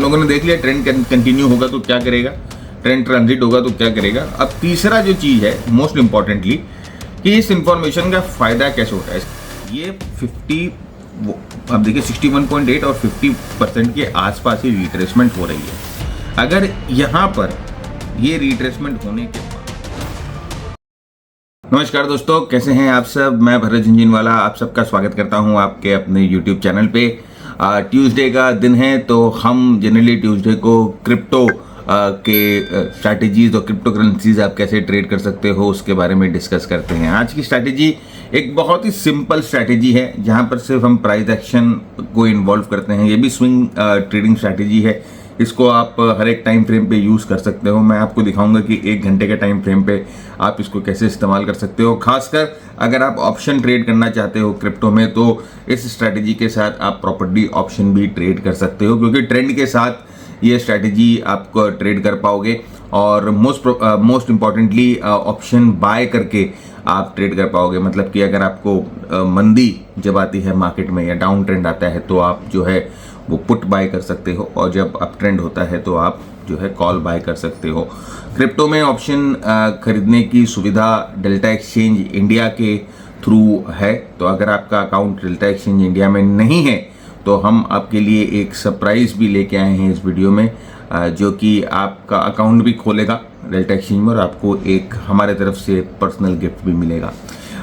लोगों ने देख लिया ट्रेंड कंटिन्यू होगा तो क्या करेगा, ट्रेंड ट्रांजिट होगा तो क्या करेगा। अब तीसरा जो चीज़ है मोस्ट इंपॉर्टेंटली कि इस इंफॉर्मेशन का फ़ायदा कैसे होता है। ये 61.8 और 50% के आसपास ही रिट्रेसमेंट हो रही है। अगर यहाँ पर ये रिट्रेसमेंट होने के बाद, नमस्कार दोस्तों, कैसे हैं आप सब। मैं भरत झुंझुनवाला आप सबका स्वागत करता हूं आपके अपने YouTube चैनल पे। ट्यूसडे का दिन है तो हम जनरली ट्यूसडे को क्रिप्टो के स्ट्रैटेजीज और क्रिप्टो करेंसीज आप कैसे ट्रेड कर सकते हो उसके बारे में डिस्कस करते हैं। आज की स्ट्रैटेजी एक बहुत ही सिंपल स्ट्रैटेजी है जहां पर सिर्फ हम प्राइस एक्शन को इन्वॉल्व करते हैं। ये भी स्विंग ट्रेडिंग स्ट्रैटेजी है। इसको आप हर एक टाइम फ्रेम पे यूज़ कर सकते हो। मैं आपको दिखाऊंगा कि 1 घंटे के टाइम फ्रेम पे आप इसको कैसे इस्तेमाल कर सकते हो। खासकर अगर आप ऑप्शन ट्रेड करना चाहते हो क्रिप्टो में तो इस स्ट्रैटेजी के साथ आप प्रॉपर्टी ऑप्शन भी ट्रेड कर सकते हो, क्योंकि ट्रेंड के साथ ये स्ट्रैटेजी आप ट्रेड कर पाओगे। और मोस्ट इम्पॉर्टेंटली ऑप्शन बाय करके आप ट्रेड कर पाओगे। मतलब कि अगर आपको मंदी जब आती है मार्केट में या डाउन ट्रेंड आता है तो आप जो है वो पुट बाय कर सकते हो, और जब अप ट्रेंड होता है तो आप जो है कॉल बाय कर सकते हो। क्रिप्टो में ऑप्शन खरीदने की सुविधा डेल्टा एक्सचेंज इंडिया के थ्रू है। तो अगर आपका अकाउंट डेल्टा एक्सचेंज इंडिया में नहीं है तो हम आपके लिए एक सरप्राइज भी लेके आए हैं इस वीडियो में, जो कि आपका अकाउंट भी खोलेगा डेल्टा एक्सचेंज में और आपको एक हमारे तरफ से पर्सनल गिफ्ट भी मिलेगा।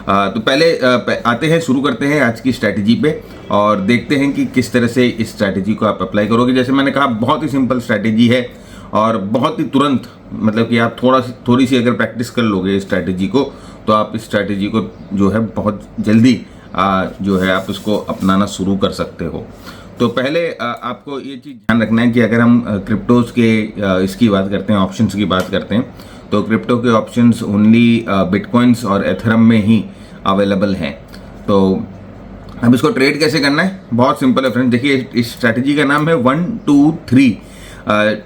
तो पहले आते हैं, शुरू करते हैं आज की स्ट्रैटेजी पे और देखते हैं कि किस तरह से इस स्ट्रैटेजी को आप अप्लाई करोगे। जैसे मैंने कहा, बहुत ही सिंपल स्ट्रैटेजी है और बहुत ही तुरंत, मतलब कि आप थोड़ी सी अगर प्रैक्टिस कर लोगे इस स्ट्रैटेजी को तो आप इस स्ट्रैटेजी को जो है बहुत जल्दी जो है आप इसको अपनाना शुरू कर सकते हो। तो पहले आपको ये चीज़ ध्यान रखना है कि अगर हम क्रिप्टोज के इसकी बात करते हैं, ऑप्शंस की बात करते हैं, तो क्रिप्टो के ऑप्शंस ओनली बिटकॉइंस और एथेरियम में ही अवेलेबल हैं। तो अब इसको ट्रेड कैसे करना है, बहुत सिंपल है फ्रेंड्स। देखिए, इस स्ट्रैटेजी का नाम है 1 2 3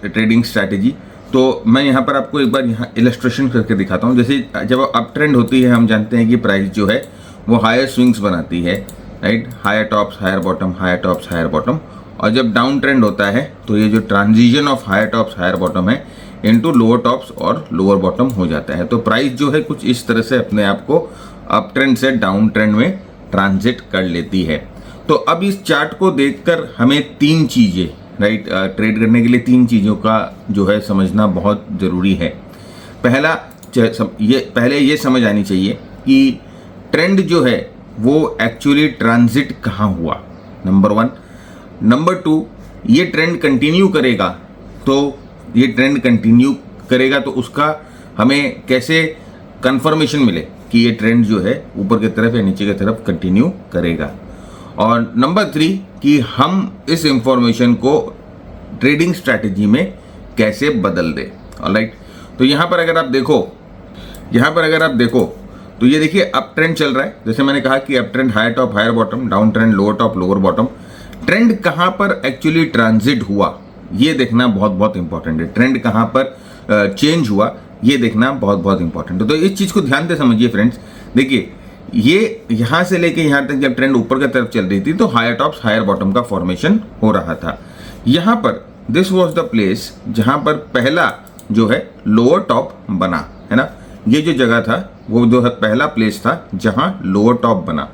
ट्रेडिंग स्ट्रैटेजी। तो मैं यहाँ पर आपको एक बार यहाँ इलस्ट्रेशन करके दिखाता हूँ। जैसे जब अप ट्रेंड होती है हम जानते हैं कि प्राइस जो है वो हायर स्विंग्स बनाती है, right, higher tops higher bottom, higher tops higher bottom. और जब डाउन ट्रेंड होता है तो ये जो transition of higher tops higher bottom है इनटू लोअर टॉप्स और लोअर बॉटम हो जाता है। तो प्राइस जो है कुछ इस तरह से अपने आप को अप ट्रेंड से डाउन ट्रेंड में ट्रांजिट कर लेती है। तो अब इस चार्ट को देखकर हमें 3 चीज़ें, राइट, ट्रेड करने के लिए 3 चीज़ों का जो है समझना बहुत ज़रूरी है। पहले ये समझ आनी चाहिए कि ट्रेंड जो है वो एक्चुअली ट्रांजिट कहाँ हुआ, नंबर 1। नंबर 2, ये ट्रेंड कंटिन्यू करेगा तो उसका हमें कैसे कंफर्मेशन मिले कि ये ट्रेंड जो है ऊपर की तरफ या नीचे की तरफ कंटिन्यू करेगा। और नंबर 3 कि हम इस इंफॉर्मेशन को ट्रेडिंग स्ट्रैटेजी में कैसे बदल दें। ऑलराइट, तो यहाँ पर अगर आप देखो तो ये देखिए अप ट्रेंड चल रहा है। जैसे मैंने कहा कि up trend higher top higher bottom, down trend lower top lower bottom. Trend कहाँ पर एक्चुअली ट्रांजिट हुआ ये देखना बहुत बहुत इंपॉर्टेंट है। ट्रेंड कहाँ पर चेंज हुआ ये देखना बहुत बहुत इंपॉर्टेंट है। तो इस चीज़ को ध्यान से समझिए फ्रेंड्स। देखिए, ये यहाँ से लेके यहाँ तक जब ट्रेंड ऊपर की तरफ चल रही थी तो हायर टॉप्स हायर बॉटम का फॉर्मेशन हो रहा था। यहाँ पर दिस वॉज द प्लेस जहाँ पर पहला जो है लोअर टॉप बना है ना। ये जो जगह था वो जो है पहला प्लेस था जहां लोअर टॉप बना।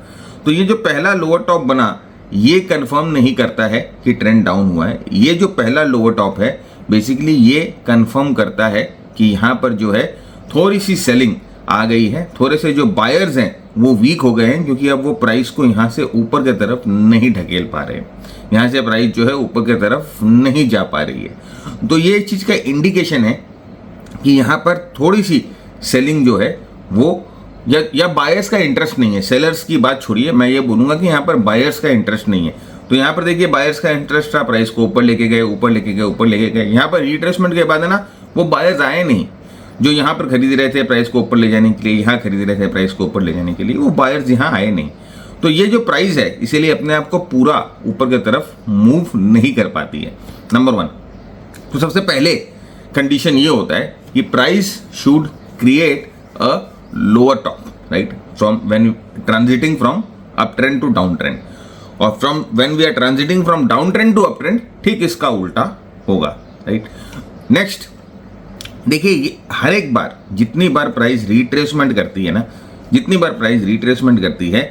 तो ये जो पहला लोअर टॉप बना ये कंफर्म नहीं करता है कि ट्रेंड डाउन हुआ है। ये जो पहला लोअर टॉप है बेसिकली ये कंफर्म करता है कि यहाँ पर जो है थोड़ी सी सेलिंग आ गई है। थोड़े से जो बायर्स हैं वो वीक हो गए हैं, क्योंकि अब वो प्राइस को यहाँ से ऊपर की तरफ नहीं ढकेल पा रहे हैं। यहाँ से प्राइस जो है ऊपर की तरफ नहीं जा पा रही है। तो ये चीज़ का इंडिकेशन है कि यहाँ पर थोड़ी सी सेलिंग जो है वो या बायर्स का इंटरेस्ट नहीं है। सेलर्स की बात छोड़िए, मैं ये बोलूँगा कि यहाँ पर बायर्स का इंटरेस्ट नहीं है। तो यहाँ पर देखिए बायर्स का इंटरेस्ट था, प्राइस को ऊपर लेके गए। यहाँ पर रिट्रेसमेंट के बाद है ना वो बायर्स आए नहीं जो यहाँ पर खरीद रहे थे प्राइस को ऊपर ले जाने के लिए, यहाँ खरीद रहे थे प्राइस को ऊपर ले जाने के लिए, वो बायर्स यहाँ आए नहीं। तो ये जो प्राइस है इसीलिए अपने आप को पूरा ऊपर की तरफ मूव नहीं कर पाती है, नंबर 1। तो सबसे पहले कंडीशन ये होता है कि price should create a lower top, right, from when transiting from up trend to down trend, और from when we are transiting from down trend to up trend ठीक इसका उल्टा होगा, राइट। नेक्स्ट देखिए, ये हर एक बार जितनी बार प्राइस रिट्रेसमेंट करती है ना, जितनी बार प्राइस रिट्रेसमेंट करती है,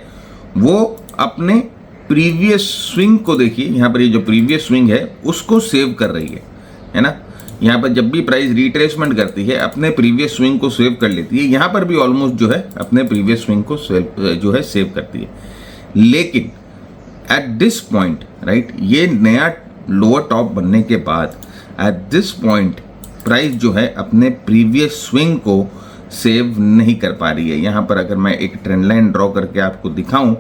वो अपने प्रीवियस स्विंग को देखिए, यहाँ पर ये जो प्रीवियस स्विंग है उसको सेव कर रही है ना। यहाँ पर जब भी प्राइस रिट्रेसमेंट करती है अपने प्रीवियस स्विंग को सेव कर लेती है। यहाँ पर भी ऑलमोस्ट जो है अपने प्रीवियस स्विंग को सेव करती है। लेकिन एट दिस पॉइंट, राइट, ये नया लोअर टॉप बनने के बाद एट दिस पॉइंट प्राइस जो है अपने प्रीवियस स्विंग को सेव नहीं कर पा रही है। यहाँ पर अगर मैं एक ट्रेंड लाइन ड्रॉ करके आपको दिखाऊं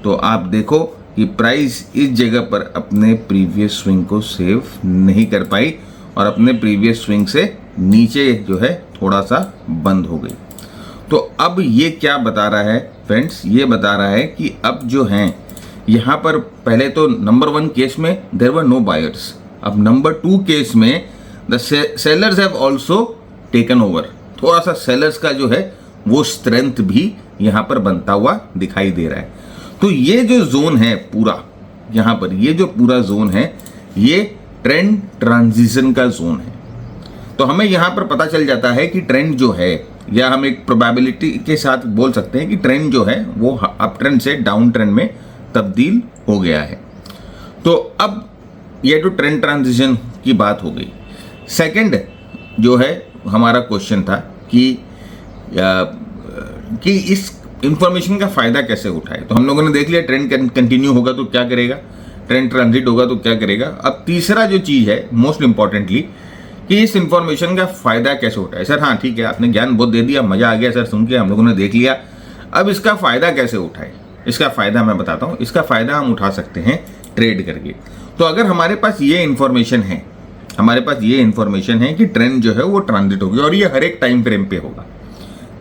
तो आप देखो कि प्राइस इस जगह पर अपने प्रीवियस स्विंग को सेव नहीं कर पाई और अपने प्रीवियस स्विंग से नीचे जो है थोड़ा सा बंद हो गई। तो अब ये क्या बता रहा है फ्रेंड्स, ये बता रहा है कि अब जो हैं यहाँ पर पहले तो नंबर 1 केस में देयर वर नो बायर्स, अब नंबर 2 केस में the sellers have also taken over. थोड़ा सा सेलर्स का जो है वो स्ट्रेंथ भी यहाँ पर बनता हुआ दिखाई दे रहा है। तो ये जो जोन है पूरा, यहाँ पर ये जो पूरा जोन है ये ट्रेंड ट्रांजिशन का जोन है। तो हमें यहाँ पर पता चल जाता है कि ट्रेंड जो है, या हम एक प्रोबेबिलिटी के साथ बोल सकते हैं कि ट्रेंड जो है वो अप ट्रेंड से डाउन ट्रेंड में तब्दील हो गया है। तो अब ये जो ट्रेंड ट्रांजिशन की बात हो गई। सेकंड जो है हमारा क्वेश्चन था कि इस इंफॉर्मेशन का फायदा कैसे उठाए। तो हम लोगों ने देख लिया ट्रेंड कंटिन्यू होगा तो क्या करेगा, ट्रेंड ट्रांजिट होगा तो क्या करेगा। अब तीसरा जो चीज है मोस्ट इंपॉर्टेंटली कि इस इंफॉर्मेशन का फायदा कैसे उठाए। सर हाँ ठीक है, आपने ज्ञान बहुत दे दिया, मजा आ गया सर सुन के, हम लोगों ने देख लिया। अब इसका फायदा कैसे उठाए, इसका फायदा मैं बताता हूँ। इसका फायदा हम उठा सकते हैं ट्रेड करके। तो अगर हमारे पास ये इंफॉर्मेशन है, हमारे पास ये इंफॉर्मेशन है कि ट्रेंड जो है वो ट्रांजिट होगी और ये हर एक टाइम फ्रेम पे होगा,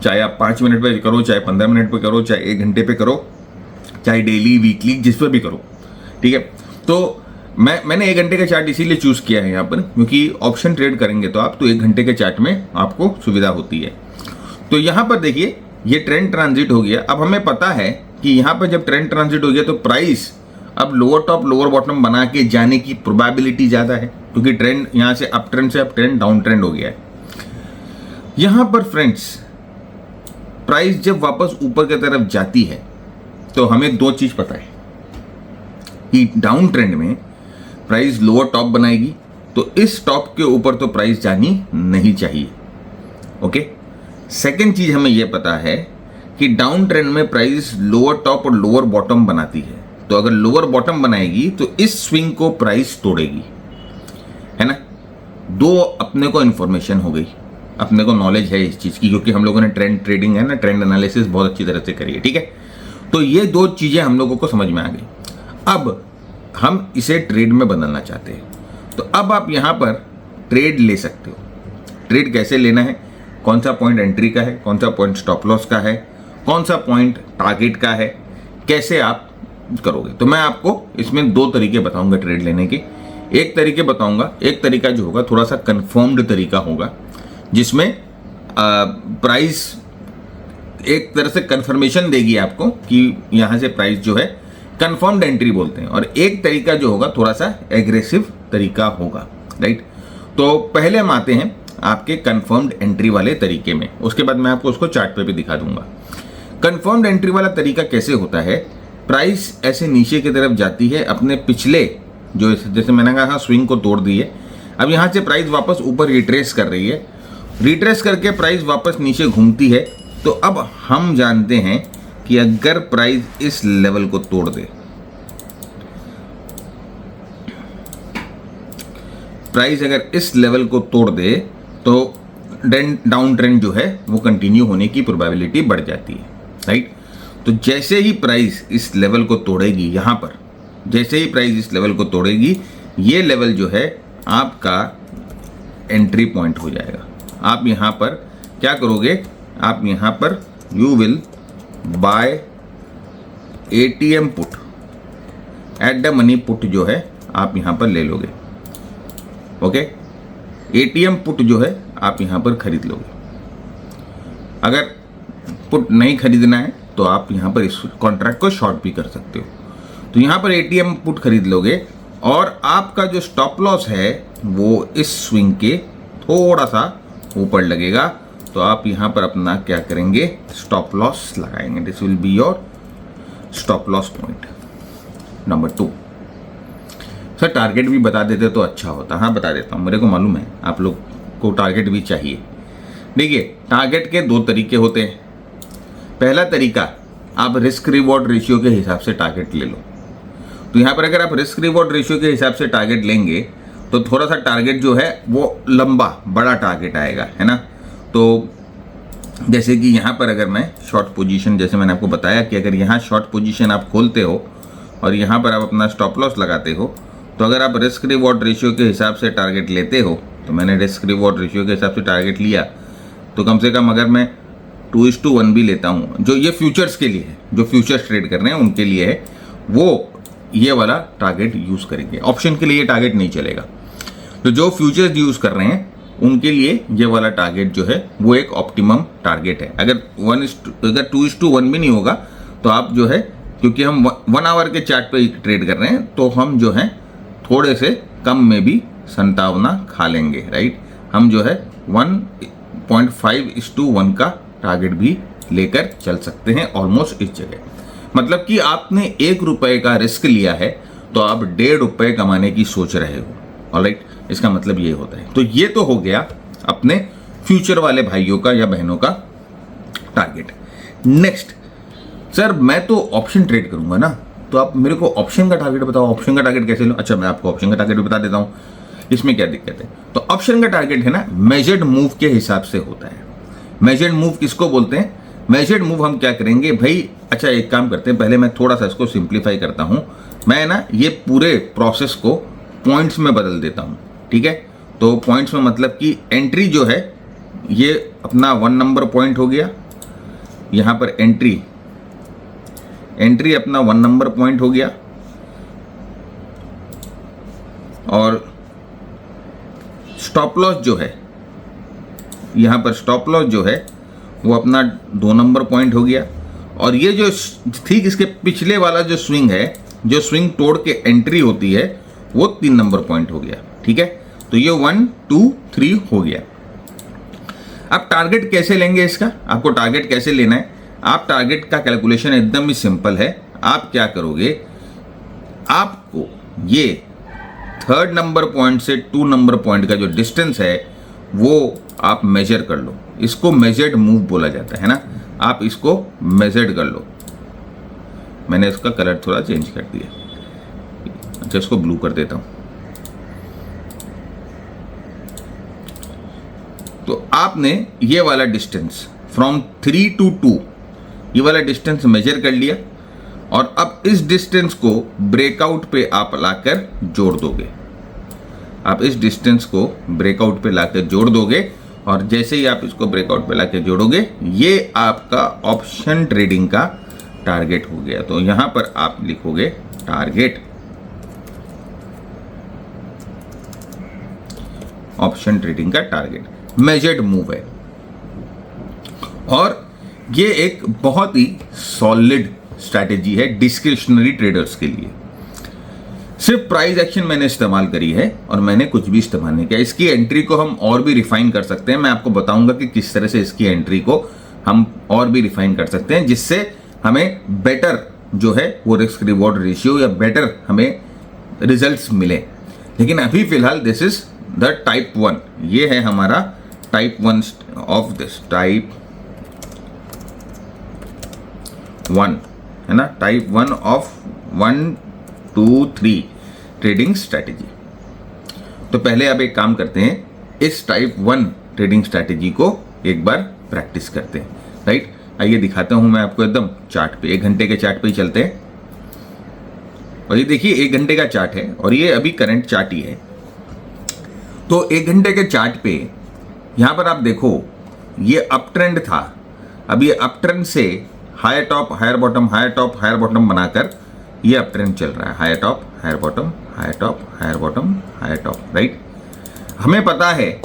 चाहे आप 5 मिनट पे करो, चाहे 15 मिनट पे करो, चाहे 1 घंटे पे करो, चाहे डेली वीकली जिस पे भी करो, ठीक है। तो मैंने 1 घंटे का चार्ट इसीलिए चूज किया है यहाँ पर, क्योंकि ऑप्शन ट्रेड करेंगे तो आप तो 1 घंटे के चार्ट में आपको सुविधा होती है। तो यहाँ पर देखिए ये ट्रेंड ट्रांजिट हो गया। अब हमें पता है कि यहाँ पर जब ट्रेंड ट्रांजिट हो गया तो प्राइस अब लोअर टॉप लोअर बॉटम बना के जाने की प्रोबेबिलिटी ज्यादा है, क्योंकि ट्रेंड यहाँ से अप ट्रेंड डाउन ट्रेंड हो गया है। यहाँ पर फ्रेंड्स प्राइस जब वापस ऊपर की तरफ जाती है तो हमें 2 चीज पता है कि डाउन ट्रेंड में प्राइस लोअर टॉप बनाएगी, तो इस टॉप के ऊपर तो प्राइस जानी नहीं चाहिए, ओके। सेकेंड चीज हमें यह पता है कि डाउन ट्रेंड में प्राइस लोअर टॉप और लोअर बॉटम बनाती है, तो अगर लोअर बॉटम बनाएगी तो इस स्विंग को प्राइस तोड़ेगी, है ना। 2 अपने को इंफॉर्मेशन हो गई, अपने को नॉलेज है इस चीज की, क्योंकि हम लोगों ने ट्रेंड ट्रेडिंग है ना, ट्रेंड एनालिसिस बहुत अच्छी तरह से करी है, ठीक है। तो ये 2 चीजें हम लोगों को समझ में आ गई। अब हम इसे ट्रेड में बदलना चाहते हैं, तो अब आप यहां पर ट्रेड ले सकते हो। ट्रेड कैसे लेना है, कौन सा पॉइंट एंट्री का है, कौन सा पॉइंट स्टॉप लॉस का है, कौन सा पॉइंट टारगेट का है, कैसे आप करोगे। तो मैं आपको इसमें 2 तरीके बताऊंगा ट्रेड लेने के। एक तरीके बताऊंगा, एक तरीका जो होगा थोड़ा सा कंफर्म्ड तरीका होगा, जिसमें प्राइस एक तरह से कंफर्मेशन देगी आपको कि यहां से प्राइस जो है कंफर्म्ड एंट्री बोलते हैं, और एक तरीका जो होगा थोड़ा सा एग्रेसिव तरीका होगा, राइट। तो पहले हम आते हैं आपके कंफर्म्ड एंट्री वाले तरीके में, उसके बाद मैं आपको उसको चार्ट पे भी दिखा दूंगा। कंफर्म्ड एंट्री वाला तरीका कैसे होता है, प्राइस ऐसे नीचे की तरफ जाती है, अपने पिछले जो जैसे मैंने कहा स्विंग को तोड़ दी है, अब यहां से प्राइस वापस ऊपर रिट्रेस कर रही है, रिट्रेस करके प्राइस वापस नीचे घूमती है। तो अब हम जानते हैं कि अगर प्राइस इस लेवल को तोड़ दे, प्राइस अगर इस लेवल को तोड़ दे तो डाउन ट्रेंड जो है वो कंटिन्यू होने की प्रोबेबिलिटी बढ़ जाती है, राइट। तो जैसे ही प्राइस इस लेवल को तोड़ेगी, यहां पर जैसे ही प्राइस इस लेवल को तोड़ेगी, ये लेवल जो है आपका एंट्री पॉइंट हो जाएगा। आप यहां पर क्या करोगे, आप यहां पर you will buy ATM put, at the money put जो है आप यहां पर ले लोगे, ओके। एटीएम पुट जो है आप यहां पर खरीद लोगे। अगर पुट नहीं खरीदना है तो आप यहां पर इस कॉन्ट्रैक्ट को शॉर्ट भी कर सकते हो। तो यहां पर एटीएम पुट खरीद लोगे और आपका जो स्टॉप लॉस है वो इस स्विंग के थोड़ा सा ऊपर लगेगा, तो आप यहाँ पर अपना क्या करेंगे, स्टॉप लॉस लगाएंगे। This will be your stop loss point number 2। Sir target भी बता देते तो अच्छा होता। हाँ बता देता हूँ, मेरे को मालूम है आप लोग को टारगेट भी चाहिए। देखिए टारगेट के 2 तरीके होते हैं। पहला तरीका, आप रिस्क रिवॉर्ड रेशियो के हिसाब से टारगेट ले लो। तो यहाँ पर अगर आप रिस्क रिवॉर्ड रेशियो के हिसाब से टारगेट लेंगे तो थोड़ा सा टारगेट जो है वो लंबा बड़ा टारगेट आएगा, है ना। तो जैसे कि यहाँ पर अगर मैं शॉर्ट पोजीशन, जैसे मैंने आपको बताया कि अगर यहाँ शॉर्ट पोजीशन आप खोलते हो और यहाँ पर आप अपना स्टॉप लॉस लगाते हो, तो अगर आप रिस्क रिवॉर्ड रेशियो के हिसाब से टारगेट लेते हो, तो मैंने रिस्क रिवॉर्ड रेशियो के हिसाब से टारगेट लिया, तो कम से कम अगर मैं 2:1 भी लेता हूँ, जो ये फ्यूचर्स के लिए है, जो फ्यूचर्स ट्रेड कर रहे हैं उनके लिए है, वो ये वाला टारगेट यूज़ करेंगे। ऑप्शन के लिए टारगेट नहीं चलेगा। तो जो फ्यूचर्स यूज़ कर रहे हैं उनके लिए ये वाला टारगेट जो है वो एक ऑप्टिमम टारगेट है। अगर 2:1 भी नहीं होगा तो आप जो है, क्योंकि हम 1 आवर के चार्ट पे ट्रेड कर रहे हैं, तो हम जो है थोड़े से कम में भी संभावना खा लेंगे, राइट। हम जो है 1.5:1 का टारगेट भी लेकर चल सकते हैं ऑलमोस्ट इस जगह। मतलब कि आपने 1 रुपए का रिस्क लिया है तो आप 1.5 रुपए कमाने की सोच रहे हो, ऑलराइट। इसका मतलब ये होता है। तो ये तो हो गया अपने फ्यूचर वाले भाइयों का या बहनों का टारगेट। नेक्स्ट, सर मैं तो ऑप्शन ट्रेड करूंगा ना, तो आप मेरे को ऑप्शन का टारगेट बताओ। ऑप्शन का टारगेट कैसे लो? अच्छा मैं आपको ऑप्शन का टारगेट भी बता देता हूं, इसमें क्या दिक्कत है। तो ऑप्शन का टारगेट है ना, मेजर्ड मूव के हिसाब से होता है। मेजर्ड मूव किसको बोलते हैं? मेजर्ड मूव हम क्या करेंगे भाई, अच्छा एक काम करते हैं, पहले मैं थोड़ा सा इसको सिंप्लीफाई करता हूं। मैं ना ये पूरे प्रोसेस को पॉइंट्स में बदल देता हूं, ठीक है। तो पॉइंट्स में मतलब कि एंट्री जो है ये अपना 1 नंबर पॉइंट हो गया, यहां पर एंट्री अपना 1 नंबर पॉइंट हो गया, और स्टॉप लॉस जो है, यहां पर स्टॉप लॉस जो है वो अपना 2 नंबर पॉइंट हो गया। और ये जो ठीक इसके पिछले वाला जो स्विंग है, जो स्विंग तोड़ के एंट्री होती है, वो 3 नंबर पॉइंट हो गया, ठीक है। तो ये 1 2 3 हो गया। अब टारगेट कैसे लेंगे इसका? आपको टारगेट कैसे लेना है? आप टारगेट का कैलकुलेशन एकदम ही सिंपल है। आप क्या करोगे, आपको ये 3rd नंबर पॉइंट से 2 नंबर पॉइंट का जो डिस्टेंस है वो आप मेजर कर लो। इसको मेजर्ड मूव बोला जाता है ना, आप इसको मेजर्ड कर लो। मैंने इसका कलर थोड़ा चेंज कर दिया, अच्छा इसको ब्लू कर देता हूं। तो आपने ये वाला डिस्टेंस फ्रॉम 3 to 2 ये वाला डिस्टेंस मेजर कर लिया, और अब इस डिस्टेंस को ब्रेकआउट पे आप लाकर जोड़ दोगे। आप इस डिस्टेंस को ब्रेकआउट पे लाकर जोड़ दोगे, और जैसे ही आप इसको ब्रेकआउट पे लाकर जोड़ोगे, ये आपका ऑप्शन ट्रेडिंग का टारगेट हो गया। तो यहां पर आप लिखोगे टारगेट ऑप्शन ट्रेडिंग का टारगेट, मेजर्ड मूव है। और ये एक बहुत ही सॉलिड स्ट्रैटेजी है डिस्क्रिशनरी ट्रेडर्स के लिए। सिर्फ प्राइस एक्शन मैंने इस्तेमाल करी है और मैंने कुछ भी इस्तेमाल नहीं किया। इसकी एंट्री को हम और भी रिफाइन कर सकते हैं। मैं आपको बताऊंगा कि किस तरह से इसकी एंट्री को हम और भी रिफाइन कर सकते हैं, जिससे हमें बेटर जो है वो रिस्क रिवॉर्ड रेशियो या बेटर हमें रिजल्ट्स मिले। लेकिन अभी फिलहाल दिस इज द टाइप 1, ये है हमारा टाइप 1 ऑफ दिस टाइप 1, है ना, टाइप 1 ऑफ 1 2 3 ट्रेडिंग स्ट्रैटेजी। तो पहले अब एक काम करते हैं, इस टाइप 1 ट्रेडिंग स्ट्रैटेजी को एक बार प्रैक्टिस करते हैं, राइट। आइए दिखाता हूं मैं आपको एकदम चार्ट पे, 1 घंटे के चार्ट पे ही चलते हैं। और ये देखिए 1 घंटे का चार्ट है और ये अभी करंट चार्ट ही है। तो 1 घंटे के चार्ट पे यहां पर आप देखो ये अप ट्रेंड था, अब ये अप ट्रेंड से higher top higher bottom higher top higher bottom बनाकर ये अप ट्रेंड चल रहा है, higher top higher bottom higher top higher bottom higher top, right. हमें पता है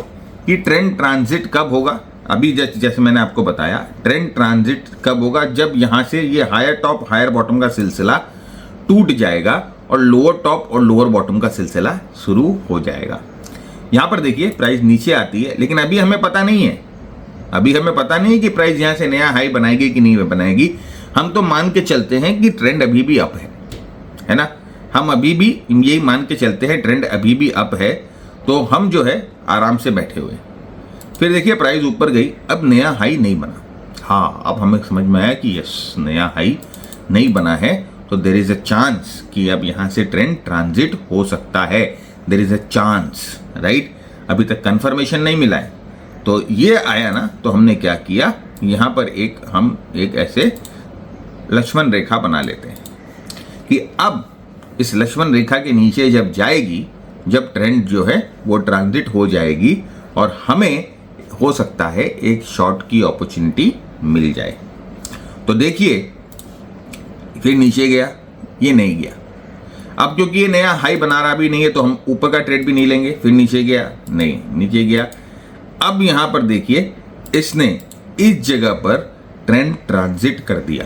कि ट्रेंड ट्रांजिट कब होगा, अभी जैसे मैंने आपको बताया ट्रेंड ट्रांजिट कब होगा, जब यहां से ये हायर टॉप हायर बॉटम का सिलसिला टूट जाएगा और लोअर टॉप और लोअर बॉटम का सिलसिला शुरू हो जाएगा। यहाँ पर देखिए प्राइस नीचे आती है, लेकिन अभी हमें पता नहीं है, अभी हमें पता नहीं है कि प्राइस यहाँ से नया हाई बनाएगी कि नहीं बनाएगी। हम तो मान के चलते हैं कि ट्रेंड अभी भी अप है ना, हम अभी भी यही मान के चलते हैं ट्रेंड अभी भी अप है, तो हम जो है आराम से बैठे हुए। फिर देखिए प्राइस ऊपर गई, अब नया हाई नहीं बना। हाँ, अब हमें समझ में आया कि यस नया हाई नहीं बना है, तो देयर इज अ चांस कि अब यहाँ से ट्रेंड ट्रांजिट हो सकता है, there is a chance, right. अभी तक कंफर्मेशन नहीं मिला है, तो ये आया ना, तो हमने क्या किया, यहाँ पर हम एक ऐसे लक्ष्मण रेखा बना लेते हैं कि अब इस लक्ष्मण रेखा के नीचे जब जाएगी, जब ट्रेंड जो है वो ट्रांजिट हो जाएगी और हमें हो सकता है एक शॉर्ट की अपॉर्चुनिटी मिल जाए। तो देखिए फिर नीचे गया, ये नहीं गया। अब क्योंकि ये नया हाई बना रहा भी नहीं है, तो हम ऊपर का ट्रेड भी नहीं लेंगे। फिर नीचे गया, नहीं नीचे गया। अब यहां पर देखिए इसने इस जगह पर ट्रेंड ट्रांजिट कर दिया।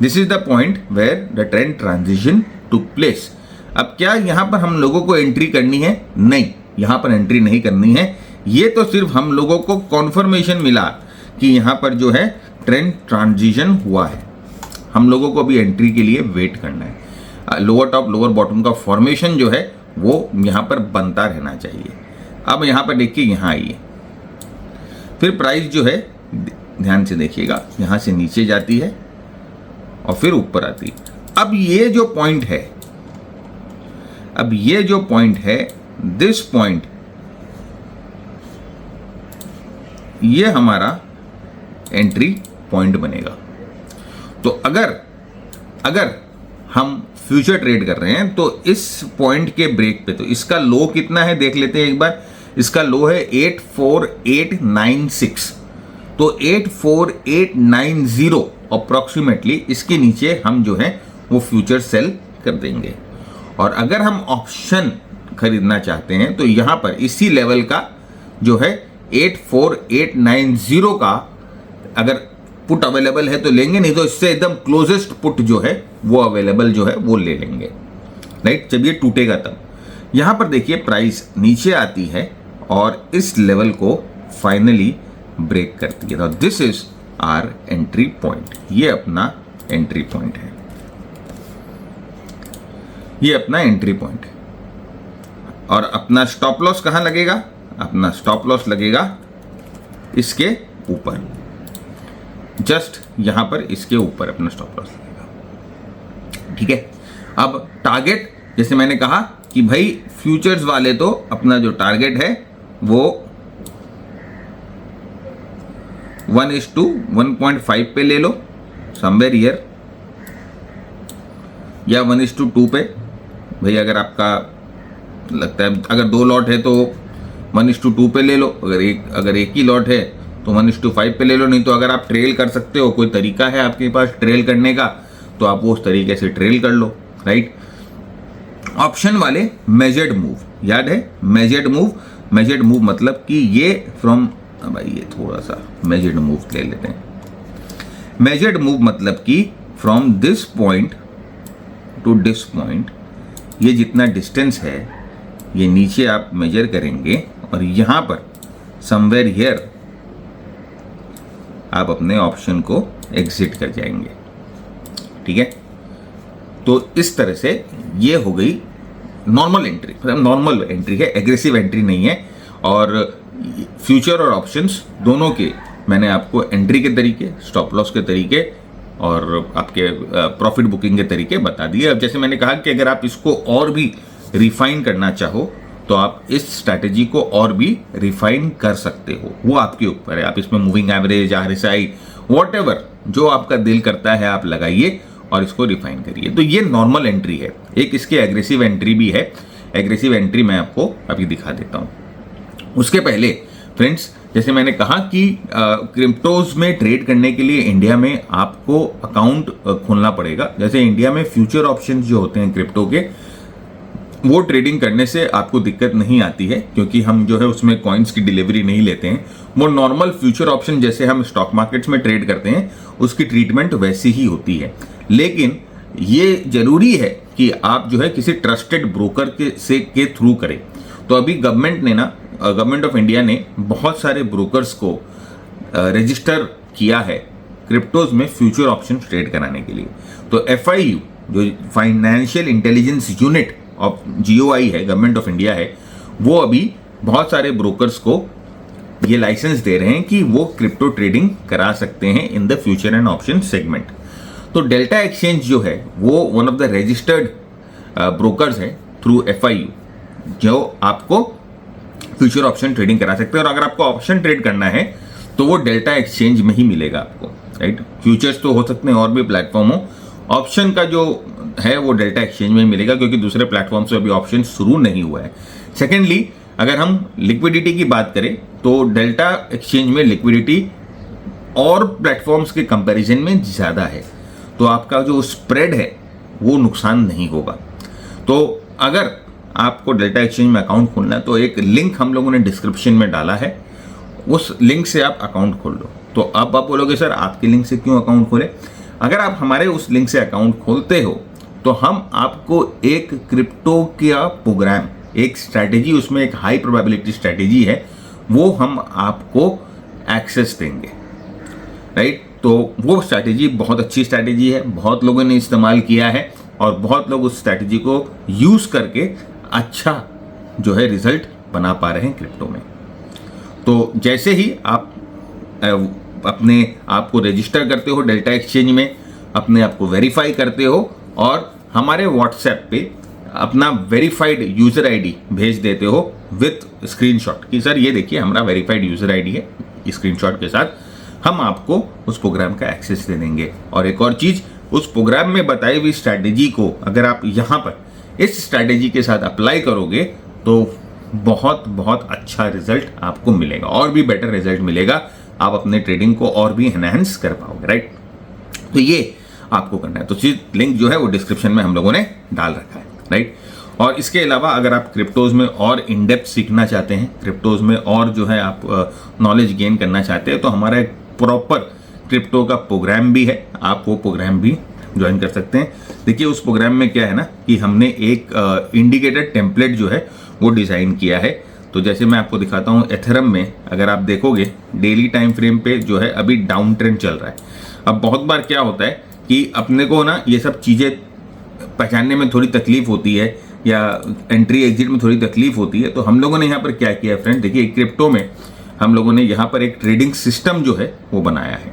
This is the point where the trend transition took place. अब क्या यहां पर हम लोगों को एंट्री करनी है? नहीं, यहां पर एंट्री नहीं करनी है। ये तो सिर्फ हम लोगों को कॉन्फर्मेशन मिला कि यहां पर जो है ट्रेंड ट्रांजिशन हुआ है। हम लोगों को अभी एंट्री के लिए वेट करना है। लोअर टॉप लोअर बॉटम का फॉर्मेशन जो है वो यहां पर बनता रहना चाहिए। अब यहां पर देखिए, यहां आइए, फिर प्राइस जो है ध्यान से देखिएगा, यहां से नीचे जाती है और फिर ऊपर आती है। अब ये जो पॉइंट है, अब ये जो पॉइंट है, दिस पॉइंट, ये हमारा एंट्री पॉइंट बनेगा। तो अगर हम फ्यूचर ट्रेड कर रहे हैं तो इस पॉइंट के ब्रेक पे, तो इसका लो कितना है देख लेते हैं एक बार। इसका लो है 84896, तो 84890 अप्रोक्सीमेटली इसके नीचे हम जो है वो फ्यूचर सेल कर देंगे। और अगर हम ऑप्शन खरीदना चाहते हैं तो यहां पर इसी लेवल का जो है 84890 का अगर पुट अवेलेबल है तो लेंगे, नहीं तो इससे एकदम क्लोजेस्ट पुट जो है वो अवेलेबल जो है वो ले लेंगे, राइट। जब ये टूटेगा तब यहां पर देखिए प्राइस नीचे आती है और इस लेवल को फाइनली ब्रेक करती है। This is our entry point, ये अपना एंट्री पॉइंट है, ये अपना एंट्री पॉइंट है। और अपना स्टॉप लॉस कहां लगेगा? अपना स्टॉप लॉस लगेगा इसके ऊपर, जस्ट यहां पर इसके ऊपर अपना स्टॉप लॉस लगेगा, ठीक है। अब टारगेट, जैसे मैंने कहा कि भाई फ्यूचर्स वाले तो अपना जो टारगेट है वो 1:1.5 पे ले लो, समवेयर हियर, या 1:2 पे। भाई अगर आपका लगता है अगर 2 लॉट है तो 1:2 पे ले लो, अगर एक ही लॉट है तो 1:5 पे ले लो। नहीं तो अगर आप ट्रेल कर सकते हो, कोई तरीका है आपके पास ट्रेल करने का, तो आप वो उस तरीके से ट्रेल कर लो, राइट। ऑप्शन वाले मेजर्ड मूव, याद है मेजर्ड मूव? मेजर्ड मूव मतलब कि ये फ्रॉम, भाई ये थोड़ा सा मेजर्ड मूव ले लेते हैं। मेजर्ड मूव मतलब कि from this point two this point, ये जितना डिस्टेंस है ये नीचे आप मेजर करेंगे और यहां पर समवेयर हियर आप अपने ऑप्शन को एग्जिट कर जाएंगे, ठीक है। तो इस तरह से ये हो गई नॉर्मल एंट्री, नॉर्मल एंट्री है, एग्रेसिव एंट्री नहीं है। और फ्यूचर और ऑप्शंस दोनों के मैंने आपको एंट्री के तरीके, स्टॉप लॉस के तरीके और आपके प्रॉफिट बुकिंग के तरीके बता दिए। अब जैसे मैंने कहा कि अगर आप इसको और भी रिफाइन करना चाहो तो आप इस स्ट्रैटेजी को और भी रिफाइन कर सकते हो, वो आपके ऊपर है। आप इसमें मूविंग एवरेज, RSI, व्हाटएवर जो आपका दिल करता है आप लगाइए और इसको रिफाइन करिए। तो ये नॉर्मल एंट्री है। एक इसकी एग्रेसिव एंट्री भी है। एग्रेसिव एंट्री मैं आपको अभी दिखा देता हूं। उसके पहले फ्रेंड्स, जैसे मैंने कहा कि क्रिप्टोज में ट्रेड करने के लिए इंडिया में आपको अकाउंट खोलना पड़ेगा। जैसे इंडिया में फ्यूचर ऑप्शंस जो होते हैं क्रिप्टो के, वो ट्रेडिंग करने से आपको दिक्कत नहीं आती है, क्योंकि हम जो है उसमें कॉइन्स की डिलीवरी नहीं लेते हैं। वो नॉर्मल फ्यूचर ऑप्शन जैसे हम स्टॉक मार्केट्स में ट्रेड करते हैं उसकी ट्रीटमेंट वैसी ही होती है। लेकिन ये जरूरी है कि आप जो है किसी ट्रस्टेड ब्रोकर के थ्रू करें। तो अभी गवर्नमेंट ऑफ इंडिया ने बहुत सारे ब्रोकर्स को रजिस्टर किया है क्रिप्टोज में फ्यूचर ऑप्शन ट्रेड कराने के लिए। तो FIU जो financial intelligence unit of GOI है, गवर्नमेंट ऑफ इंडिया है, वो अभी बहुत सारे ब्रोकर्स को ये लाइसेंस दे रहे हैं कि वो क्रिप्टो ट्रेडिंग करा सकते हैं in the future and option segment. तो डेल्टा एक्सचेंज जो है वो one of the registered brokers है थ्रू FIU, जो आपको फ्यूचर ऑप्शन ट्रेडिंग करा सकते हैं। और अगर आपको ऑप्शन ट्रेड करना है तो वो डेल्टा एक्सचेंज में ही मिलेगा आपको, राइट। फ्यूचर्स तो हो सकते हैं और भी प्लेटफॉर्म हो, ऑप्शन का जो है वो डेल्टा एक्सचेंज में ही मिलेगा, क्योंकि दूसरे प्लेटफॉर्म से अभी ऑप्शन शुरू नहीं हुआ है। सेकेंडली, अगर हम लिक्विडिटी की बात करें तो डेल्टा एक्सचेंज में लिक्विडिटी और प्लेटफॉर्म्स के कंपैरिजन में ज़्यादा है, तो आपका जो स्प्रेड है वो नुकसान नहीं होगा। तो अगर आपको डेल्टा एक्सचेंज में अकाउंट खोलना है तो एक लिंक हम लोगों ने डिस्क्रिप्शन में डाला है, उस लिंक से आप अकाउंट खोल लो। तो अब आप बोलोगे सर आपके लिंक से क्यों अकाउंट खोले? अगर आप हमारे उस लिंक से अकाउंट खोलते हो तो हम आपको एक क्रिप्टो का प्रोग्राम, एक स्ट्रैटेजी, उसमें एक हाई प्रोबेबिलिटी स्ट्रैटेजी है, वो हम आपको एक्सेस देंगे, राइट। तो वो स्ट्रैटेजी बहुत अच्छी स्ट्रैटेजी है, बहुत लोगों ने इस्तेमाल किया है और बहुत लोग उस स्ट्रैटेजी को यूज़ करके अच्छा जो है रिजल्ट बना पा रहे हैं क्रिप्टो में। तो जैसे ही आप अपने आप को रजिस्टर करते हो डेल्टा एक्सचेंज में, अपने आप को वेरीफाई करते हो और हमारे व्हाट्सएप पे अपना वेरीफाइड यूज़र आईडी भेज देते हो विथ स्क्रीनशॉट कि सर ये देखिए हमारा वेरीफाइड यूज़र आईडी है, स्क्रीनशॉट के साथ हम आपको उस प्रोग्राम का एक्सेस दे देंगे। और एक और चीज़, उस प्रोग्राम में बताई हुई स्ट्रैटेजी को अगर आप यहाँ पर इस स्ट्रैटेजी के साथ अप्लाई करोगे तो बहुत बहुत अच्छा रिजल्ट आपको मिलेगा, और भी बेटर रिजल्ट मिलेगा, आप अपने ट्रेडिंग को और भी एनहांस कर पाओगे, राइट। तो ये आपको करना है। तो लिंक जो है वो डिस्क्रिप्शन में हम लोगों ने डाल रखा है, राइट। और इसके अलावा अगर आप क्रिप्टोज में और इन डेप्थ सीखना चाहते हैं, क्रिप्टोज में और जो है आप नॉलेज गेन करना चाहते हैं, तो हमारा एक प्रॉपर क्रिप्टो का प्रोग्राम भी है, आप वो प्रोग्राम भी ज्वाइन कर सकते हैं। देखिए उस प्रोग्राम में क्या है ना कि हमने एक इंडिकेटर टेम्पलेट जो है वो डिज़ाइन किया है। तो जैसे मैं आपको दिखाता हूँ, एथेरम में अगर आप देखोगे डेली टाइम फ्रेम पे जो है अभी डाउन ट्रेंड चल रहा है। अब बहुत बार क्या होता है कि अपने को ना ये सब चीज़ें पहचानने में थोड़ी तकलीफ होती है या एंट्री एग्जिट में थोड़ी तकलीफ होती है। तो हम लोगों ने यहाँ पर क्या किया है फ्रेंड, देखिए क्रिप्टो में हम लोगों ने यहाँ पर एक ट्रेडिंग सिस्टम जो है वो बनाया है।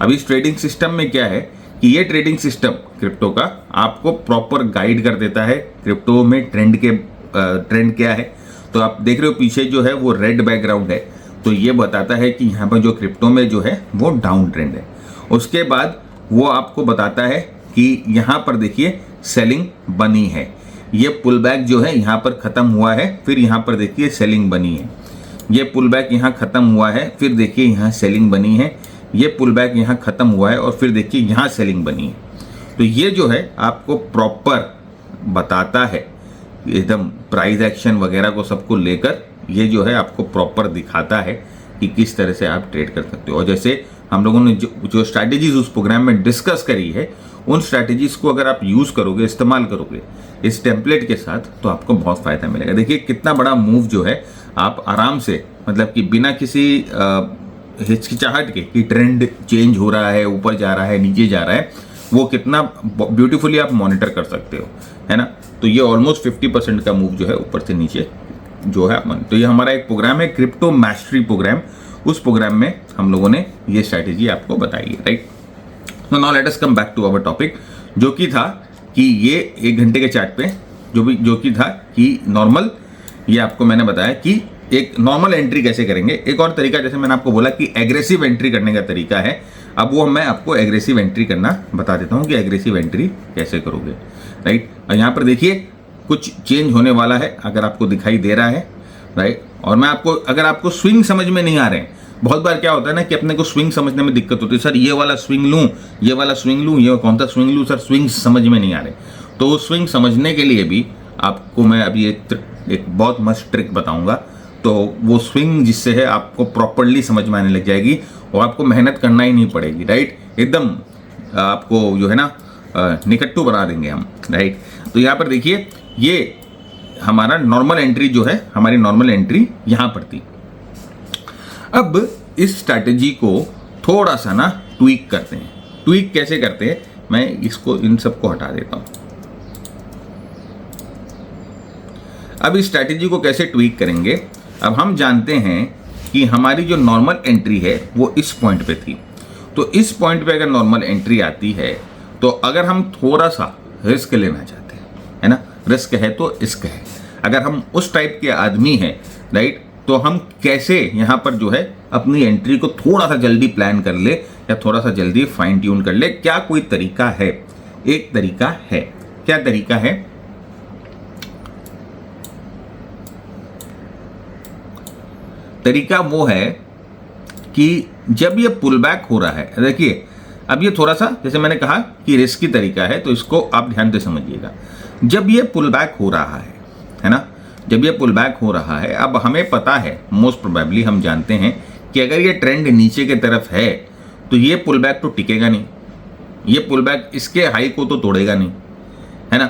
अब इस ट्रेडिंग सिस्टम में क्या है कि ये ट्रेडिंग सिस्टम क्रिप्टो का आपको प्रॉपर गाइड कर देता है क्रिप्टो में ट्रेंड क्या है। तो आप देख रहे हो पीछे जो है वो रेड बैकग्राउंड है, तो ये बताता है कि यहाँ पर जो क्रिप्टो में जो है वो डाउन ट्रेंड है। उसके बाद वो आपको बताता है कि यहाँ पर देखिए सेलिंग बनी है, ये पुल बैक जो है यहाँ पर ख़त्म हुआ है, फिर यहाँ पर देखिए सेलिंग बनी है, ये पुल बैक यहाँ ख़त्म हुआ है, फिर देखिए यहाँ सेलिंग बनी है, ये पुल बैक यहाँ ख़त्म हुआ है और फिर देखिए यहाँ सेलिंग बनी है। तो ये जो है आपको प्रॉपर बताता है, एकदम प्राइस एक्शन वगैरह को सबको लेकर ये जो है आपको प्रॉपर दिखाता है कि किस तरह से आप ट्रेड कर सकते हो। और जैसे हम लोगों ने जो स्ट्रैटेजीज उस प्रोग्राम में डिस्कस करी है, उन स्ट्रैटेजीज को अगर आप यूज़ करोगे, इस्तेमाल करोगे इस टेम्पलेट के साथ, तो आपको बहुत फ़ायदा मिलेगा। देखिए कितना बड़ा मूव जो है आप आराम से, मतलब कि बिना किसी हिचकिचाहट के कि ट्रेंड चेंज हो रहा है, ऊपर जा रहा है, नीचे जा रहा है, वो कितना ब्यूटीफुली आप मॉनिटर कर सकते हो, है ना। तो ये ऑलमोस्ट 50% का मूव जो है ऊपर से नीचे जो है आप, तो ये हमारा एक प्रोग्राम है क्रिप्टो मैस्ट्री प्रोग्राम। उस प्रोग्राम में हम लोगों ने ये स्ट्रैटेजी आपको बताई है, राइट। तो now let us come back to our topic, जो कि था कि ये 1 घंटे के चार्ट पे जो कि था कि नॉर्मल, ये आपको मैंने बताया कि एक नॉर्मल एंट्री कैसे करेंगे। एक और तरीका, जैसे मैंने आपको बोला कि एग्रेसिव एंट्री करने का तरीका है, अब वो मैं आपको एग्रेसिव एंट्री करना बता देता हूँ कि एग्रेसिव एंट्री कैसे करोगे, राइट। और यहाँ पर देखिए कुछ चेंज होने वाला है, अगर आपको दिखाई दे रहा है, राइट। और मैं आपको, अगर आपको स्विंग समझ में नहीं आ रहे हैं, बहुत बार क्या होता है ना कि अपने को स्विंग समझने में दिक्कत होती है, सर ये वाला स्विंग लूँ, ये वाला स्विंग लूँ, ये कौन सा स्विंग लूँ, सर स्विंग समझ में नहीं आ रहे। तो स्विंग समझने के लिए भी आपको मैं अभी एक बहुत मस्त ट्रिक बताऊंगा। तो वो स्विंग जिससे है आपको प्रॉपरली समझ में आने लग जाएगी और आपको मेहनत करना ही नहीं पड़ेगी, राइट। एकदम आपको जो है ना निकट्टू बना देंगे हम, राइट। तो यहाँ पर देखिए ये हमारा नॉर्मल एंट्री जो है, हमारी नॉर्मल एंट्री यहां पर थी। अब इस स्ट्रैटेजी को थोड़ा सा ना ट्वीक करते हैं। ट्वीक कैसे करते हैं, मैं इसको इन सबको हटा देता हूं। अब इस स्ट्रैटेजी को कैसे ट्वीक करेंगे, अब हम जानते हैं कि हमारी जो नॉर्मल एंट्री है वो इस पॉइंट पे थी। तो इस पॉइंट पे अगर नॉर्मल एंट्री आती है तो अगर हम थोड़ा सा रिस्क लेना चाहते हैं, है ना, रिस्क है तो इश्क है, अगर हम उस टाइप के आदमी हैं, राइट, तो हम कैसे यहाँ पर जो है अपनी एंट्री को थोड़ा सा जल्दी प्लान कर ले या थोड़ा सा जल्दी फाइन ट्यून कर ले। क्या कोई तरीका है? एक तरीका है। क्या तरीका है? तरीका वो है कि जब ये पुल बैक हो रहा है, देखिए अब ये थोड़ा सा, जैसे मैंने कहा कि रिस्की तरीका है, तो इसको आप ध्यान से समझिएगा। जब ये पुल बैक हो रहा है ना, जब ये पुल बैक हो रहा है, अब हमें पता है, मोस्ट प्रोबेबली हम जानते हैं कि अगर ये ट्रेंड नीचे की तरफ है तो ये पुल बैक तो टिकेगा नहीं, ये पुल बैक इसके हाई को तो तोड़ेगा नहीं, है ना।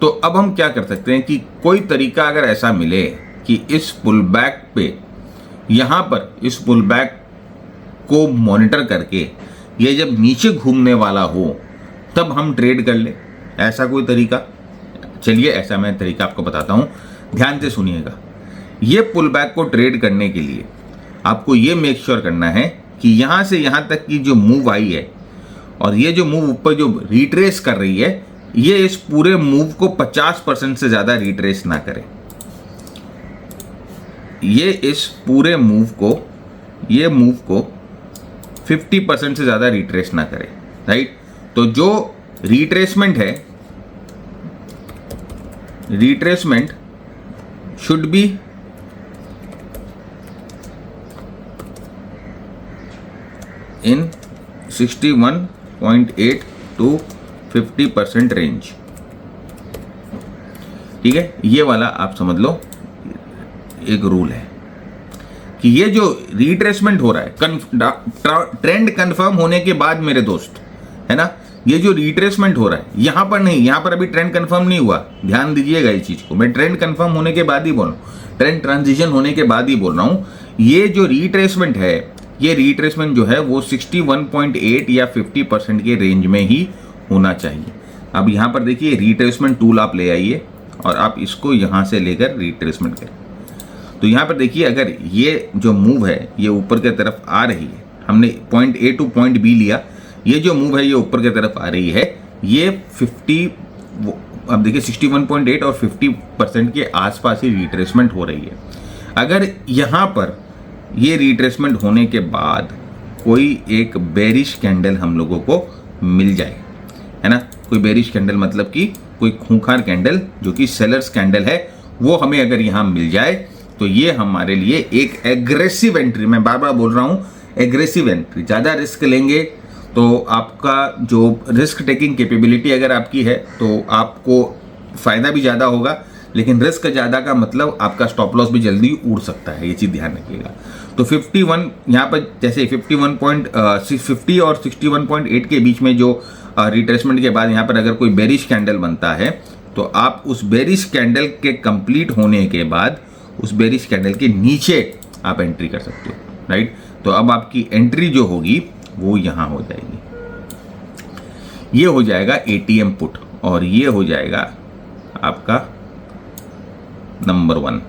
तो अब हम क्या कर सकते हैं कि कोई तरीका अगर ऐसा मिले कि इस पुल बैक पे, यहाँ पर इस पुल बैक को मॉनिटर करके ये जब नीचे घूमने वाला हो तब हम ट्रेड कर ले, ऐसा कोई तरीका। चलिए ऐसा मैं तरीका आपको बताता हूँ, ध्यान से सुनिएगा। ये पुल बैक को ट्रेड करने के लिए आपको ये मेक श्योर करना है कि यहाँ से यहाँ तक की जो मूव आई है और ये जो मूव ऊपर जो रिट्रेस कर रही है, ये इस पूरे मूव को 50% से ज़्यादा रिट्रेस ना करे। ये इस पूरे मूव को, ये मूव को 50% से ज़्यादा रिट्रेस ना करे, राइट। तो जो रिट्रेसमेंट है, retracement should be in 61.8 to 50% range, ठीक है। ये वाला आप समझ लो, एक रूल है कि ये जो रिट्रेसमेंट हो रहा है ट्रेंड कंफर्म होने के बाद मेरे दोस्त, है ना, ये जो रिट्रेसमेंट हो रहा है यहां पर नहीं, यहां पर अभी ट्रेंड कंफर्म नहीं हुआ, ध्यान दीजिएगा इस चीज को। मैं ट्रेंड कंफर्म होने के बाद ही बोल रहा हूं, ट्रेंड ट्रांजिशन होने के बाद ही बोल रहा हूं। ये जो रिट्रेसमेंट है, ये रिट्रेसमेंट जो है वो 61.8 या 50% के रेंज में ही होना चाहिए। अब यहां पर देखिए रिट्रेसमेंट टूल आप ले आइए और आप इसको यहां से लेकर रिट्रेसमेंट करें। तो यहाँ पर देखिए, अगर ये जो मूव है ये ऊपर की तरफ आ रही है, हमने point A to point B लिया, ये जो मूव है ये ऊपर की तरफ आ रही है, ये 50, अब देखिए 61.8 और 50% के आसपास ही रिट्रेसमेंट हो रही है। अगर यहाँ पर ये रिट्रेसमेंट होने के बाद कोई एक बेरिश कैंडल हम लोगों को मिल जाए, है ना, कोई बेरिश कैंडल मतलब कि कोई खूंखार कैंडल जो कि सेलर्स कैंडल है, वो हमें अगर यहाँ मिल जाए तो ये हमारे लिए एक एग्रेसिव एंट्री, मैं बार बार बोल रहा हूँ एग्रेसिव एंट्री। ज़्यादा रिस्क लेंगे तो आपका जो रिस्क टेकिंग कैपेबिलिटी अगर आपकी है तो आपको फ़ायदा भी ज़्यादा होगा, लेकिन रिस्क ज़्यादा का मतलब आपका स्टॉप लॉस भी जल्दी उड़ सकता है, ये चीज़ ध्यान रखिएगा। तो 51 यहाँ पर जैसे 50 और 61.8 के बीच में जो रिट्रेसमेंट के बाद यहाँ पर अगर कोई बेरिश कैंडल बनता है तो आप उस बेरिश कैंडल के कंप्लीट होने के बाद उस बेरिश कैंडल के नीचे आप एंट्री कर सकते हो, राइट। तो अब आपकी एंट्री जो होगी वो यहाँ हो जाएगी, ये हो जाएगा एटीएम पुट और ये हो जाएगा आपका नंबर 1।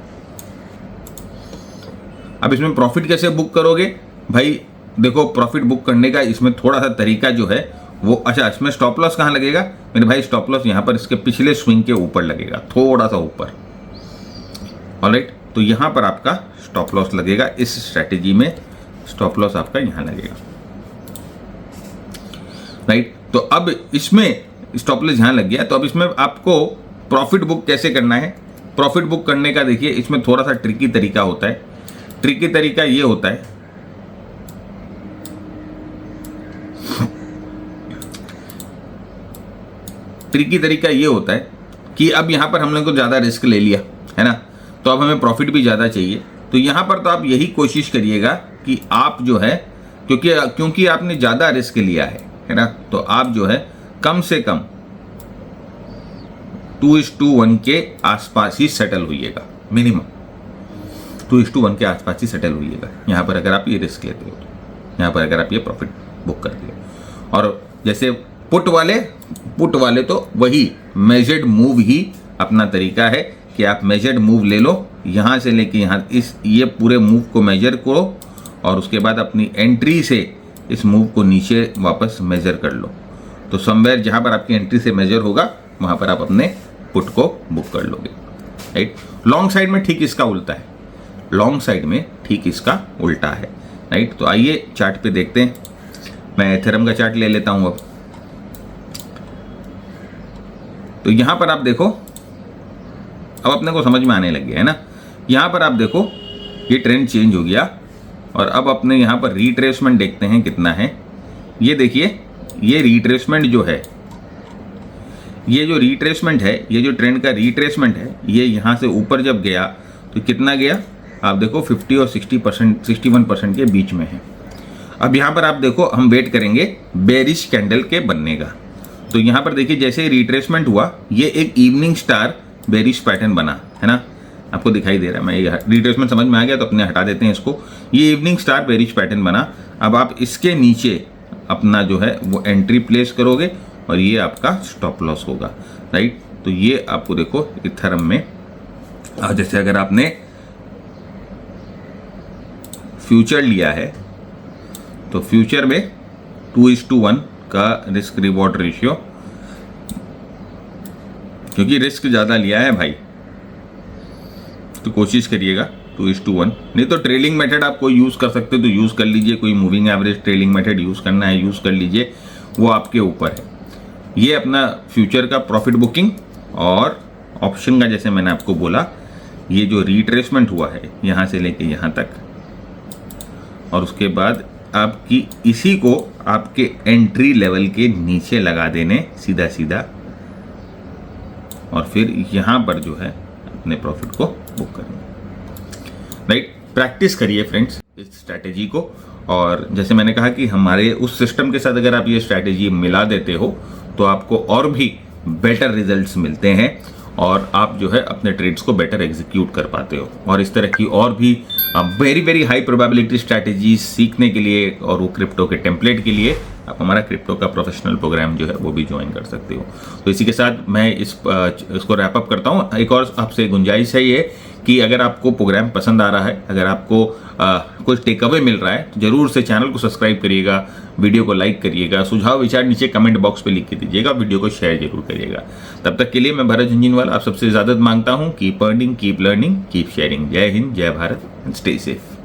अब इसमें प्रॉफिट कैसे बुक करोगे भाई? देखो प्रॉफिट बुक करने का इसमें थोड़ा सा तरीका जो है वो, अच्छा इसमें स्टॉप लॉस कहाँ लगेगा मेरे भाई? स्टॉप लॉस यहाँ पर इसके पिछले स्विंग के ऊपर लगेगा, थोड़ा सा ऊपर, ऑलराइट। तो यहाँ पर आपका स्टॉप लॉस लगेगा, इस स्ट्रैटेजी में स्टॉप लॉस आपका यहाँ लगेगा, राइट। तो अब इसमें स्टॉप लॉस यहाँ लग गया, तो अब इसमें आपको प्रॉफिट बुक कैसे करना है? प्रॉफिट बुक करने का देखिए इसमें थोड़ा सा ट्रिकी तरीका होता है। ट्रिकी तरीका ये होता है, ट्रिकी तरीका ये होता है कि अब यहाँ पर हम लोगों को ज़्यादा रिस्क ले लिया है ना, तो अब हमें प्रॉफिट भी ज़्यादा चाहिए। तो यहाँ पर तो आप यही कोशिश करिएगा कि आप जो है, क्योंकि आपने ज़्यादा रिस्क लिया है ना, तो आप जो है कम से कम 2:1 के आसपास ही सेटल होइएगा, मिनिमम 2:1 के आसपास ही सेटल होइएगा। यहाँ पर अगर आप ये रिस्क लेते हो तो, यहाँ पर अगर आप ये प्रॉफिट बुक करते हो। और जैसे पुट वाले तो वही मेजर्ड मूव ही अपना तरीका है कि आप मेजर्ड मूव ले लो, यहाँ से लेके यहाँ ये पूरे मूव को मेजर करो और उसके बाद अपनी एंट्री से इस मूव को नीचे वापस मेजर कर लो। तो समवेयर जहाँ पर आपकी एंट्री से मेजर होगा वहाँ पर आप अपने पुट को बुक कर लोगे, राइट। लॉन्ग साइड में ठीक इसका उल्टा है, लॉन्ग साइड में ठीक इसका उल्टा है, राइट। तो आइए चार्ट पे देखते हैं। मैं एथेरम का चार्ट ले लेता हूँ अब। तो यहाँ पर आप देखो, अब अपने को समझ में आने लग गया है ना। यहाँ पर आप देखो ये ट्रेंड चेंज हो गया और अब अपने यहाँ पर रिट्रेसमेंट देखते हैं कितना है। ये देखिए, ये रिट्रेसमेंट जो है, ये जो रिट्रेसमेंट है, ये जो ट्रेंड का रिट्रेसमेंट है, ये यहाँ से ऊपर जब गया तो कितना गया आप देखो 50 और 60%, 61% के बीच में है। अब यहाँ पर आप देखो, हम वेट करेंगे बेरिश कैंडल के बनने का। तो यहाँ पर देखिए जैसे रिट्रेसमेंट हुआ, ये एक इवनिंग स्टार बेरिश पैटर्न बना है ना, आपको दिखाई दे रहा है। मैं ये रिट्रेसमेंट समझ में आ गया तो अपने हटा देते हैं इसको। ये इवनिंग स्टार बेरिश पैटर्न बना। अब आप इसके नीचे अपना जो है वो एंट्री प्लेस करोगे और ये आपका स्टॉप लॉस होगा, राइट। तो ये आपको देखो इथेरियम में, जैसे अगर आपने फ्यूचर लिया है तो फ्यूचर में 2:1 का रिस्क रिवॉर्ड रेशियो, क्योंकि रिस्क ज़्यादा लिया है भाई तो कोशिश करिएगा 2:1। नहीं तो ट्रेलिंग मेथड आप कोई यूज़ कर सकते हो तो यूज़ कर लीजिए, कोई moving average trailing method use करना है यूज़ कर लीजिए, वो आपके ऊपर है। ये अपना फ्यूचर का प्रॉफिट बुकिंग। और ऑप्शन का जैसे मैंने आपको बोला, ये जो रिट्रेसमेंट हुआ है यहाँ से लेके यहाँ तक, और उसके बाद आपकी इसी को आपके एंट्री लेवल के नीचे लगा देने सीधा सीधा, और फिर यहाँ पर जो है अपने प्रॉफिट को बुक करेंगे, राइट। प्रैक्टिस करिए फ्रेंड्स इस स्ट्रैटेजी को। और जैसे मैंने कहा कि हमारे उस सिस्टम के साथ अगर आप ये स्ट्रैटेजी मिला देते हो तो आपको और भी बेटर रिजल्ट्स मिलते हैं और आप जो है अपने ट्रेड्स को बेटर एग्जीक्यूट कर पाते हो। और इस तरह की और भी very very high probability strategies सीखने के लिए और वो क्रिप्टो के टेम्पलेट के लिए आप हमारा क्रिप्टो का प्रोफेशनल प्रोग्राम जो है वो भी ज्वाइन कर सकते हो। तो इसी के साथ मैं इसको रैप अप करता हूँ। एक और आपसे गुंजाइश है ये कि अगर आपको प्रोग्राम पसंद आ रहा है, अगर आपको कुछ टेक अवे मिल रहा है तो जरूर से चैनल को सब्सक्राइब करिएगा, वीडियो को लाइक करिएगा, सुझाव विचार नीचे कमेंट बॉक्स पे लिख के दीजिएगा, वीडियो को शेयर जरूर करिएगा। तब तक के लिए मैं भरत झुंझुनवाला आप सबसे इजाजत मांगता हूँ। Keep earning, keep learning, keep sharing. जय हिंद, जय भारत, स्टे सेफ।